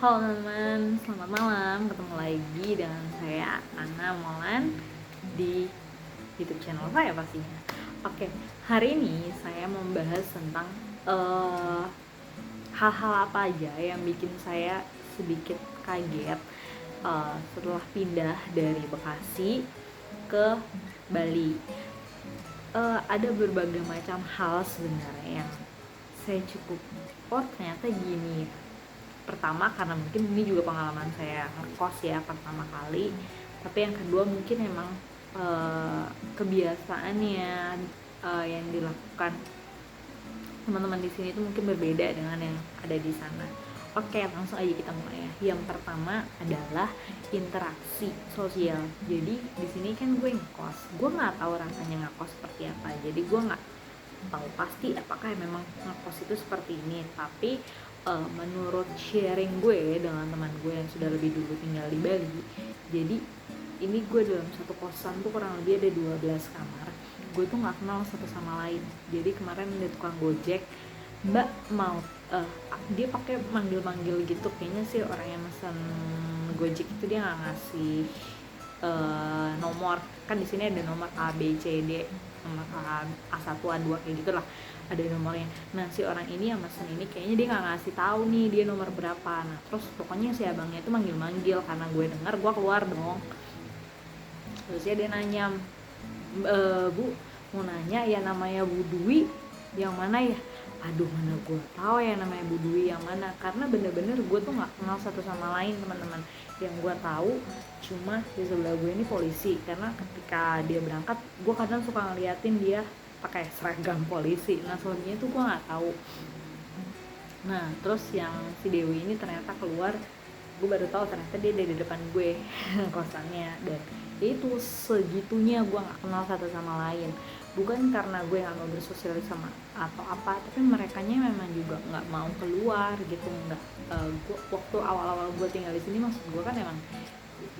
Halo teman-teman, selamat malam. Ketemu lagi dengan saya Ana Molan di YouTube channel saya pastinya. Oke, hari ini saya mau membahas tentang hal-hal apa aja yang bikin saya sedikit kaget setelah pindah dari Bekasi ke Bali. Ada berbagai macam hal sebenarnya yang saya cukup ternyata gini. Pertama karena mungkin ini juga pengalaman saya ngekos ya pertama kali, tapi yang kedua mungkin emang kebiasaannya yang dilakukan teman-teman di sini itu mungkin berbeda dengan yang ada di sana. Oke, langsung aja kita mulai ya. Yang pertama adalah interaksi sosial. Jadi di sini kan gue ngekos, gue nggak tahu rasanya ngekos seperti apa. Jadi gue nggak tahu pasti apakah memang ngekos itu seperti ini. Tapi menurut sharing gue dengan teman gue yang sudah lebih dulu tinggal di Bali, jadi ini gue dalam satu kosan tuh kurang lebih ada 12 kamar. Gue tuh nggak kenal satu sama lain. Jadi kemarin ada tukang gojek, mbak mau dia pakai manggil-manggil gitu, kayaknya sih orang yang mesen gojek itu dia nggak ngasih nomor. Kan di sini ada nomor A B C D, nomor A1 A2 kayak gitulah, ada nomornya. Nah si orang ini yang mesen ini kayaknya dia nggak ngasih tahu nih dia nomor berapa. Nah terus pokoknya si abangnya itu manggil-manggil, karena gue dengar gue keluar dong. Terus dia nanya, Bu mau nanya ya, namanya Bu Dwi yang mana ya? Aduh, mana gue tahu ya namanya Bu Dwi yang mana, karena bener-bener gue tuh nggak kenal satu sama lain teman-teman. Yang gue tahu cuma di sebelah gue ini polisi, karena ketika dia berangkat gue kadang suka ngeliatin dia pakai seragam polisi. Nah selebihnya tuh gue nggak tahu. Nah terus yang si Dewi ini ternyata keluar, gue baru tahu ternyata dia dari depan gue kosannya. Dan itu segitunya gue nggak kenal satu sama lain. Bukan karena gue nggak mau bersosialisasi sama atau apa, tapi merekanya memang juga nggak mau keluar gitu. Nggak gue waktu awal-awal gue tinggal di sini, maksud gue kan emang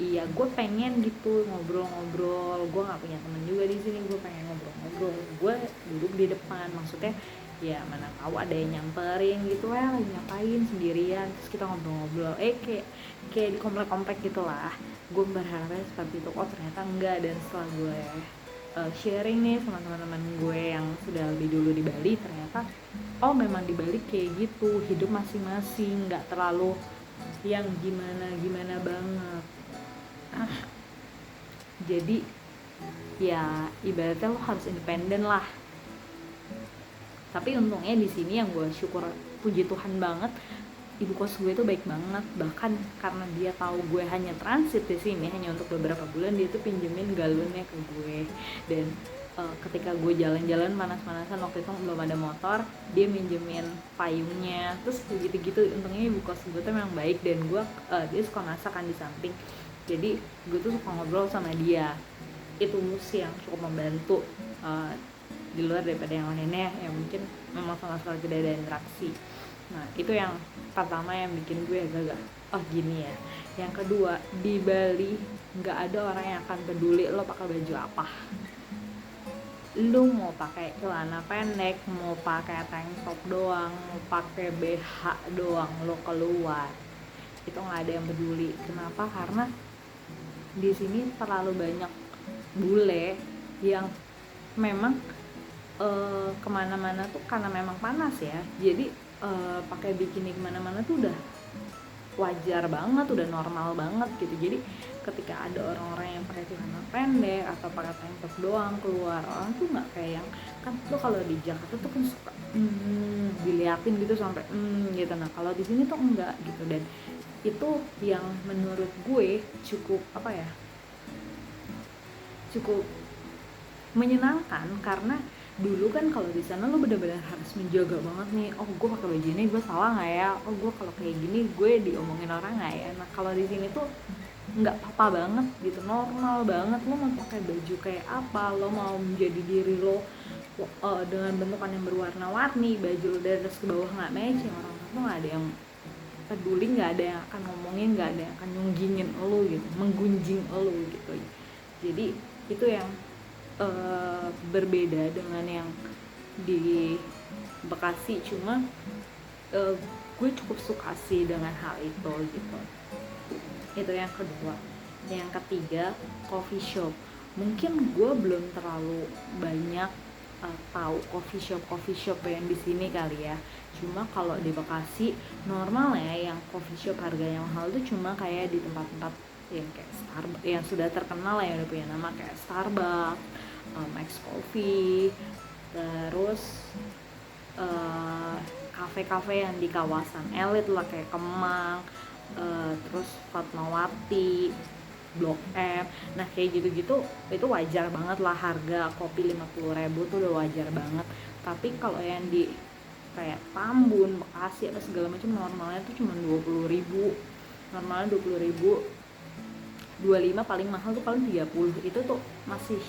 iya gue pengen gitu ngobrol-ngobrol. Gue nggak punya teman juga di sini, gue pengen ngobrol-ngobrol. Gue duduk di depan, maksudnya ya mana tahu ada yang nyamperin gitu, lagi ngapain sendirian, terus kita ngobrol-ngobrol kayak di komplek-komplek gitulah. Gue berharap seperti itu, ternyata enggak. Dan setelah gue sharing nih sama teman-teman gue yang sudah lebih dulu di Bali, ternyata memang di Bali kayak gitu, hidup masing-masing, nggak terlalu yang gimana-gimana banget. Jadi ya ibaratnya lo harus independen lah. Tapi untungnya di sini yang gue syukur, puji Tuhan banget, ibu kos gue tuh baik banget. Bahkan karena dia tahu gue hanya transit di sini hanya untuk beberapa bulan, dia tuh pinjemin galonnya ke gue. Dan ketika gue jalan-jalan panas-panasan waktu itu belum ada motor, dia minjemin payungnya. Terus gitu-gitu, untungnya ibu kos gue tuh memang baik. Dan gue dia suka masak kan di samping, jadi gue tuh suka ngobrol sama dia. Itu sih yang cukup membantu di luar daripada yang lainnya yang mungkin memang sama sekali tidak ada interaksi. Nah itu yang pertama yang bikin gue agak gini ya. Yang kedua, di Bali nggak ada orang yang akan peduli lo pakai baju apa. Lu mau pakai celana pendek, mau pakai tank top doang, mau pakai BH doang, lo keluar itu nggak ada yang peduli. Kenapa? Karena di sini terlalu banyak bule yang memang kemana-mana tuh karena memang panas ya, jadi pakai bikini kemana-mana tuh udah wajar banget, udah normal banget gitu. Jadi ketika ada orang-orang yang pakai celana pendek atau pakai tank top doang keluar, orang tuh nggak kayak yang kan tuh kalau di Jakarta tuh kan suka diliatin gitu sampai gitu. Nah kalau di sini tuh enggak gitu. Dan itu yang menurut gue cukup cukup menyenangkan. Karena dulu kan kalau di sana lo benar-benar harus menjaga banget nih, gue pakai baju ini gue salah nggak ya, gue kalau kayak gini gue diomongin orang nggak ya. Nah kalau di sini tuh nggak apa-apa banget gitu, normal banget. Lo mau pakai baju kayak apa, lo mau menjadi diri lo dengan bentukan yang berwarna-warni, baju lo dari atas ke bawah nggak matching, orang tuh nggak ada yang peduli, nggak ada yang akan ngomongin, nggak ada yang akan nyunggingin lo gitu, menggunjing lo gitu. Jadi itu yang berbeda dengan yang di Bekasi. Cuma gue cukup suka sih dengan hal itu gitu. Itu yang kedua. Yang ketiga, coffee shop. Mungkin gue belum terlalu banyak tahu coffee shop yang di sini kali ya. Cuma kalau di Bekasi normal ya, yang coffee shop harganya mahal tuh cuma kayak di tempat-tempat yang kayak Starbucks yang sudah terkenal lah, yang udah punya nama kayak Starbucks, Max Coffee, terus kafe-kafe yang di kawasan elit lah kayak Kemang, terus Fatmawati, Blok M. Nah kayak gitu-gitu itu wajar banget lah, harga kopi 50.000 tuh udah wajar banget. Tapi kalau yang di kayak Tambun, Bekasi, apa segala macam, normalnya tuh cuma 20.000. Normalnya 20.000, 25, paling mahal tuh paling 30. Itu tuh masih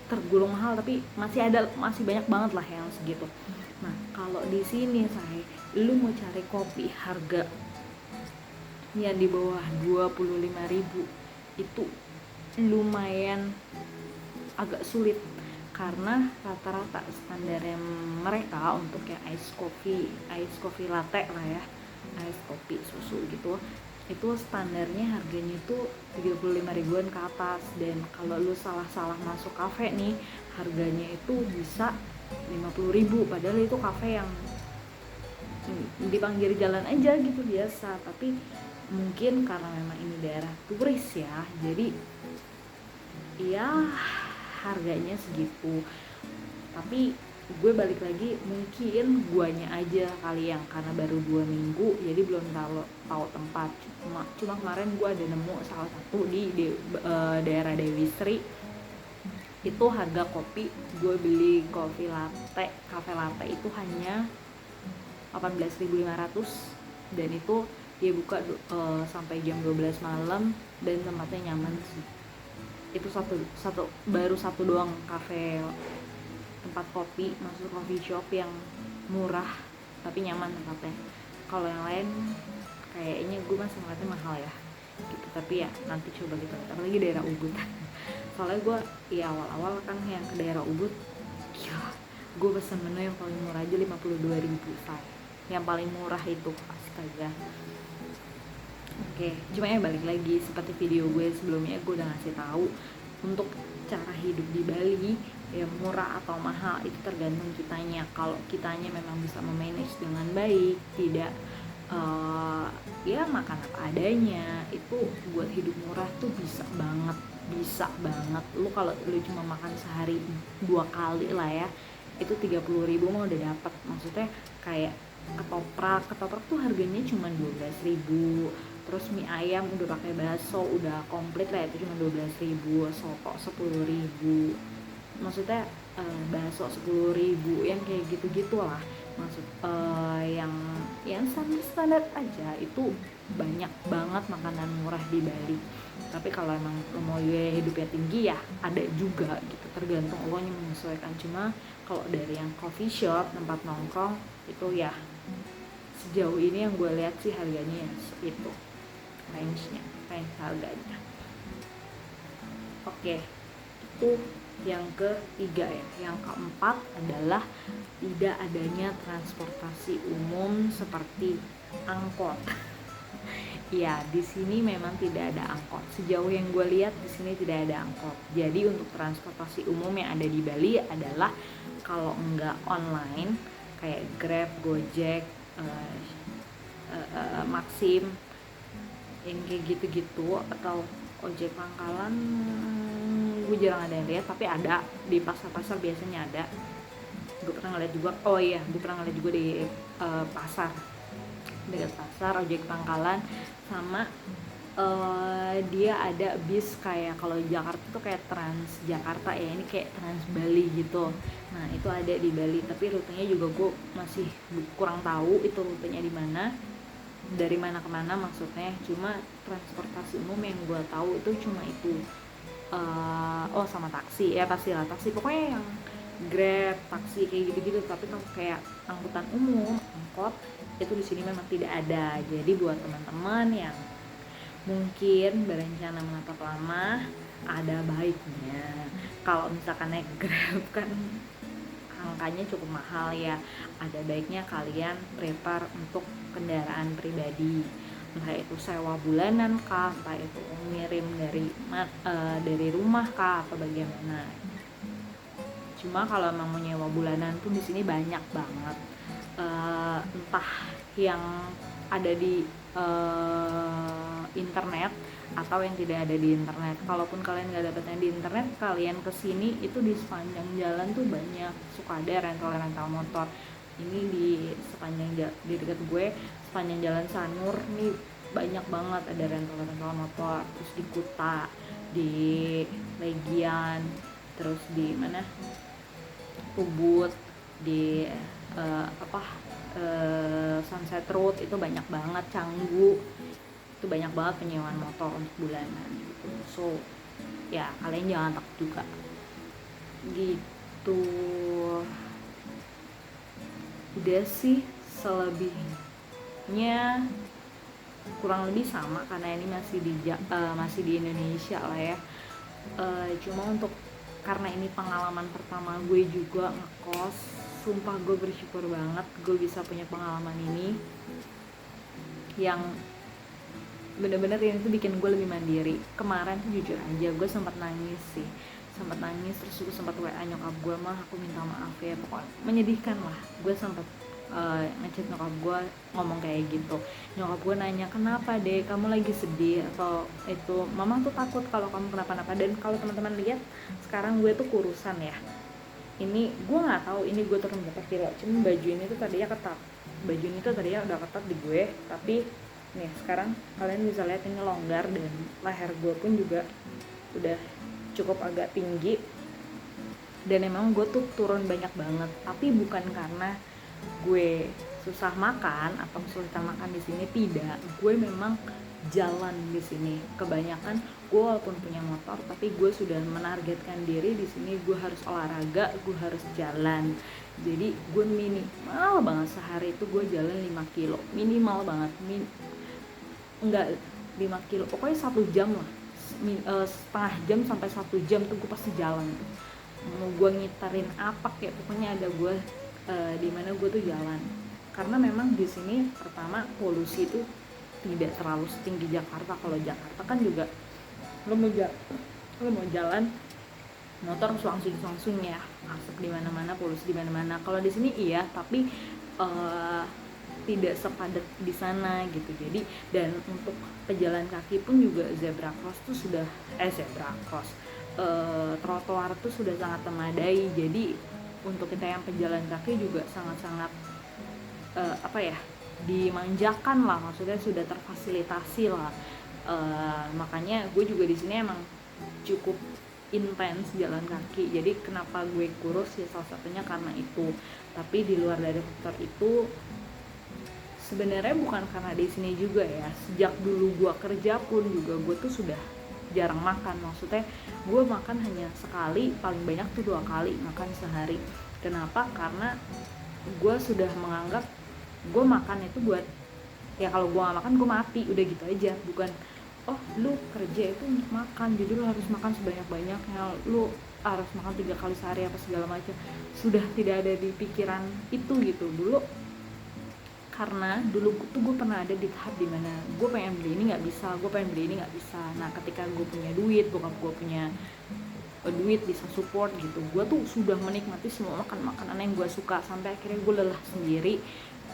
tergolong mahal, tapi masih banyak banget lah yang segitu. Nah kalau di sini lu mau cari kopi harga yang di bawah 25.000 itu lumayan agak sulit, karena rata-rata standarnya mereka untuk yang ice coffee latte lah ya, ice coffee susu gitu, itu standarnya harganya tuh 35 ribuan ke atas. Dan kalau lu salah masuk kafe nih, harganya itu bisa 50.000, padahal itu kafe yang di pinggir jalan aja gitu biasa. Tapi mungkin karena memang ini daerah turis ya, jadi ya harganya segitu. Tapi gue balik lagi, mungkin guanya aja kali yang karena baru 2 minggu jadi belum tahu tempat. Cuma kemarin gue ada nemu salah satu di daerah Dewi Sri, itu harga kopi, gue beli cafe latte itu hanya 18.500, dan itu dia buka sampai jam 12 malam dan tempatnya nyaman sih. Itu baru satu doang tempat kopi, masuk coffee shop yang murah tapi nyaman tempatnya. Kalau yang lain kayaknya gue masih ngeliatnya mahal ya gitu. Tapi ya nanti coba kita lihat, apalagi daerah Ubud. Soalnya gue ya awal-awal kan yang ke daerah Ubud ya, gue pesen menu yang paling murah aja 52.000 yang paling murah itu, astaga. Oke, cuma ya balik lagi, seperti video gue sebelumnya gue udah ngasih tahu, untuk cara hidup di Bali ya murah atau mahal itu tergantung kitanya. Kalau kitanya memang bisa memanage dengan baik, tidak ya makan apa adanya, itu buat hidup murah tuh bisa banget. Lu kalau lu cuma makan sehari 2 kali lah ya, itu 30.000 mah udah dapet. Maksudnya kayak ketoprak tuh harganya cuma 12.000. Terus mie ayam udah pakai bakso udah komplit lah, itu cuma 12.000. Soto 10.000. Maksudnya bakso 10.000, yang kayak gitu-gitu lah. Yang standar aja itu banyak banget makanan murah di Bali. Tapi kalau emang lo mau hidupnya tinggi ya ada juga gitu, tergantung lo nya menyesuaikan. Cuma kalau dari yang coffee shop, tempat nongkrong, itu ya sejauh ini yang gue lihat sih harganya ya itu range harganya. Oke, itu yang ketiga ya. Yang keempat adalah tidak adanya transportasi umum seperti angkot. Ya, di sini memang tidak ada angkot. Sejauh yang gue lihat di sini tidak ada angkot. Jadi untuk transportasi umum yang ada di Bali adalah kalau enggak online kayak Grab, Gojek, Maxim, yang kayak gitu-gitu, atau ojek pangkalan gue jarang ada yang lihat, tapi ada di pasar-pasar biasanya ada. Gue pernah ngeliat juga, gue pernah ngeliat juga di pasar, dekat pasar ojek pangkalan. Sama dia ada bis kayak kalau Jakarta tuh kayak Trans Jakarta ya, ini kayak Trans Bali gitu. Nah itu ada di Bali, tapi rutenya juga gue masih kurang tahu itu rutenya di mana, dari mana ke mana maksudnya. Cuma transportasi umum yang gue tahu itu cuma itu. Sama taksi ya, pastilah taksi, pokoknya yang Grab, taksi kayak gitu-gitu. Tapi kalau kayak angkutan umum, angkot, itu di sini memang tidak ada. Jadi buat teman-teman yang mungkin berencana menetap lama, ada baiknya kalau misalkan naik Grab kan angkanya cukup mahal ya. Ada baiknya kalian prepare untuk kendaraan pribadi, entah itu sewa bulanan kah, entah itu ngirim dari rumah kah, atau bagaimana. Cuma kalau emang mau nyewa bulanan tuh di sini banyak banget, entah yang ada di internet atau yang tidak ada di internet. Kalaupun kalian nggak dapetnya di internet, kalian kesini itu di sepanjang jalan tuh banyak suka ada rental motor. Ini di sepanjang di dekat gue, sepanjang jalan Sanur nih banyak banget ada rental motor. Terus di Kuta, di Legian, terus di mana, Ubud, di Sunset Road itu banyak banget, Canggu itu banyak banget penyewaan motor untuk bulanan gitu. So ya kalian jangan takut juga gitu. Udah sih, selebihnya kurang lebih sama karena ini masih di Indonesia lah ya. Cuma untuk karena ini pengalaman pertama gue juga ngekos, sumpah gue bersyukur banget gue bisa punya pengalaman ini yang bener-bener ini tuh bikin gue lebih mandiri. Kemarin tuh jujur aja gue sempat nangis, terus gue sempat WA nyokap gue, mah aku minta maaf ya, pokoknya menyedihkan lah. Gue sempat ngechat nyokap gue ngomong kayak gitu. Nyokap gue nanya, kenapa deh, kamu lagi sedih atau itu? Mama tuh takut kalau kamu kenapa-napa. Dan kalau teman-teman lihat sekarang gue tuh kurusan ya, ini gue nggak tahu ini gue turun berapa kilo, cuma baju ini tuh tadinya udah ketat di gue, tapi nih sekarang kalian bisa lihat ini longgar, dan leher gue pun juga udah cukup agak tinggi. Dan emang gue tuh turun banyak banget, tapi bukan karena gue susah makan atau kesulitan makan di sini, tidak. Gue memang jalan di sini kebanyakan. Gue walaupun punya motor, tapi gue sudah menargetkan diri di sini gue harus olahraga, gue harus jalan. Jadi gue minimal banget sehari itu gue jalan 5 kilo minimal banget, enggak 5 kilo, pokoknya 1 jam lah, setengah jam sampai 1 jam tuh gue pasti jalan tuh. Mau gue ngitarin apa kayak pokoknya ada gue di mana gue tuh jalan. Karena memang di sini pertama polusi itu tidak terlalu setinggi Jakarta. Kalau Jakarta kan juga lo mau jalan motor langsung ya, asap di mana-mana, polusi di mana-mana. Kalau di sini iya, tapi tidak sepadat di sana gitu. Jadi dan untuk pejalan kaki pun juga zebra cross tuh sudah trotoar tuh sudah sangat memadai. Jadi untuk kita yang pejalan kaki juga sangat-sangat dimanjakan lah, maksudnya sudah terfasilitasi lah. Makanya gue juga di sini emang cukup intens jalan kaki. Jadi kenapa gue kurus ya salah satunya karena itu. Tapi di luar dari faktor itu sebenarnya bukan karena di sini juga ya. Sejak dulu gue kerja pun juga gue tuh sudah jarang makan. Maksudnya gue makan hanya sekali, paling banyak tuh 2 kali makan sehari. Kenapa? Karena gue sudah menganggap gue makan itu buat ya kalau gue gak makan gue mati, udah gitu aja. Bukan oh lu kerja itu untuk makan, jadi lu harus makan sebanyak-banyaknya, lu harus makan 3 kali sehari apa segala macam. Sudah tidak ada di pikiran itu gitu dulu. Karena dulu tuh gue pernah ada di tahap dimana gue pengen beli ini nggak bisa, nah ketika gue punya duit, bokap gue punya duit bisa support gitu, gue tuh sudah menikmati semua makanan yang gue suka, sampai akhirnya gue lelah sendiri.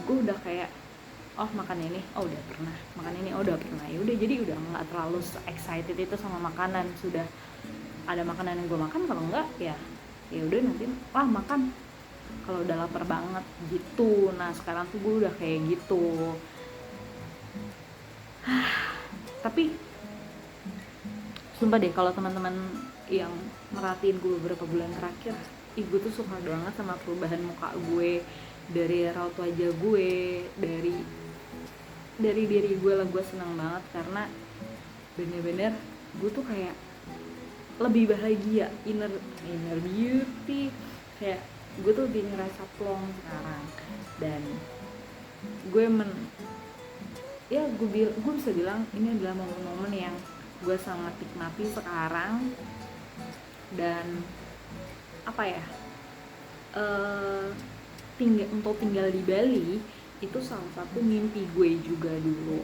Gue udah kayak oh makan ini, oh udah pernah makan ini, oh udah pernah, ya udah, jadi udah nggak terlalu excited itu sama makanan. Sudah ada makanan yang gue makan, kalau enggak ya udah nanti makan kalau udah lapar banget gitu. Nah sekarang tuh gue udah kayak gitu. Tapi sumpah deh, kalau teman-teman yang merhatiin gue beberapa bulan terakhir, gue tuh suka banget sama perubahan muka gue, dari raut wajah gue, dari diri gue lah. Gue senang banget karena bener-bener gue tuh kayak lebih bahagia, inner beauty, kayak gue tuh lebih ngerasa plong sekarang. Dan gue gue bisa bilang ini adalah momen-momen yang gue sangat nikmati sekarang. Dan untuk tinggal di Bali itu salah satu mimpi gue juga dulu.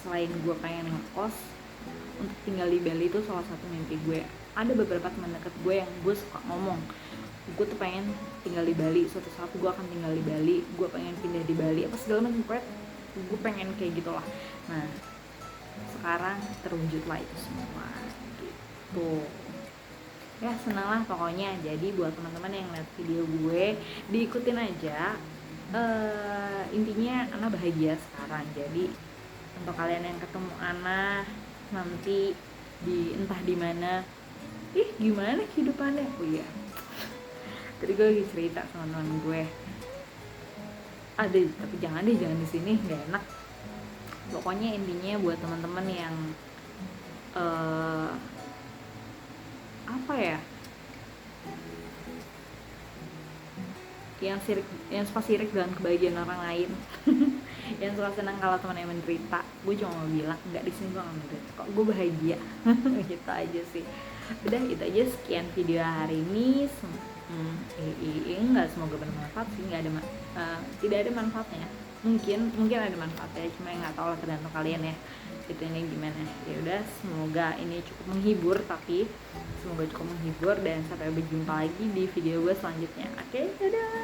Selain gue pengen ngekos, untuk tinggal di Bali itu salah satu mimpi gue. Ada beberapa teman dekat gue yang gue suka ngomong, gue tuh pengen tinggal di Bali, suatu saat gue akan tinggal di Bali, gue pengen pindah di Bali, apa segala macam, gue pengen kayak gitulah. Nah sekarang terwujud lah itu semua gitu ya, senang lah pokoknya. Jadi buat teman-teman yang lihat video gue, diikutin aja. Intinya Ana bahagia sekarang. Jadi untuk kalian yang ketemu Ana nanti di entah di mana, gimana kehidupannya, oh iya tadi gue lagi cerita sama teman gue, ada tapi jangan di sini, nggak enak. Pokoknya intinya buat teman-teman yang apa ya, yang suka sirik dengan kebahagiaan orang lain yang suka senang kalau temannya menderita, gue cuma mau bilang nggak, di sini gue nggak menderita kok, gue bahagia. Gitu aja sih. Udah itu aja, sekian video hari ini. Enggak semoga bermanfaat sih, tidak ada manfaatnya. Mungkin ada manfaatnya, cuma nggak tahu lah, tergantung kalian ya itu ini gimana. Ya udah, semoga ini cukup menghibur, dan sampai berjumpa lagi di video gue selanjutnya. Oke, dadah.